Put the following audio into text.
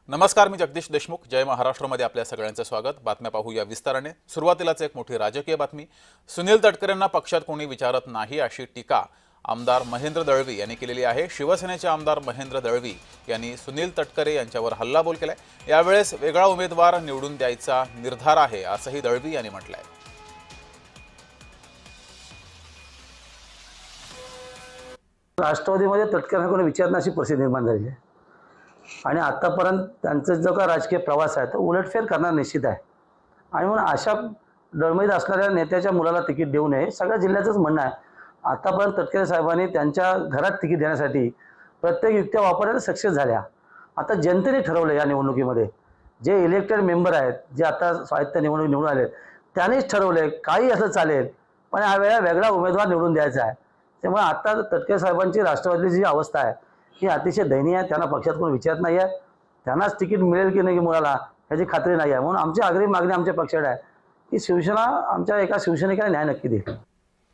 नमस्कार, मी जगदीश देशमुख. जय महाराष्ट्रमध्ये आपल्या सगळ्यांचं स्वागत. बातम्या पाहूया विस्ताराने. सुरुवातीलाच एक मोठी राजकीय बातमी. सुनील तटकरेंना पक्षात कोणी विचारत नाही अशी टीका आमदार महेंद्र दळवी यांनी केलेली आहे. शिवसेनेचे आमदार महेंद्र दळवी यांनी सुनील तटकरे यांच्यावर हल्लाबोल केलाय. यावेळेस वेगळा उमेदवार निवडून द्यायचा निर्धार आहे असंही दळवी यांनी म्हटलंय. राष्ट्रवादीमध्ये तटकरेंना कोणी विचारणं अशी परिस्थिती निर्माण झाली आहे आणि आतापर्यंत त्यांचा जो का राजकीय प्रवास आहे तो उलटफेर करणार निश्चित आहे. आणि म्हणून अशा डळमळीत असणाऱ्या नेत्याच्या मुलाला तिकीट देऊ नये सगळ्या जिल्ह्याचंच म्हणणं आहे. आतापर्यंत तटकरे साहेबांनी त्यांच्या घरात तिकीट देण्यासाठी प्रत्येक युक्त्या वापरायला सक्सेस झाल्या. आता जनतेने ठरवलं या निवडणुकीमध्ये जे इलेक्टेड मेंबर आहेत, जे आता स्वायत्त निवडणूक निवडून आले, त्यांनीच ठरवलंय काही असं चालेल पण ह्या वेळेला वेगळा उमेदवार निवडून द्यायचा आहे. त्यामुळे आता तटकरे साहेबांची राष्ट्रवादीची जी अवस्था आहे ही अतिशय दयनीय आहे. त्यांना पक्षात कोणी विचारत नाही आहे. त्यांनाच तिकीट मिळेल की नाही मुलाला याची खात्री नाही आहे. म्हणून आमची आग्रही मागणी आमच्या पक्षाकडे आहे की शिवसेना आमच्या एका शिवसैनिकाला न्याय नक्की देईल.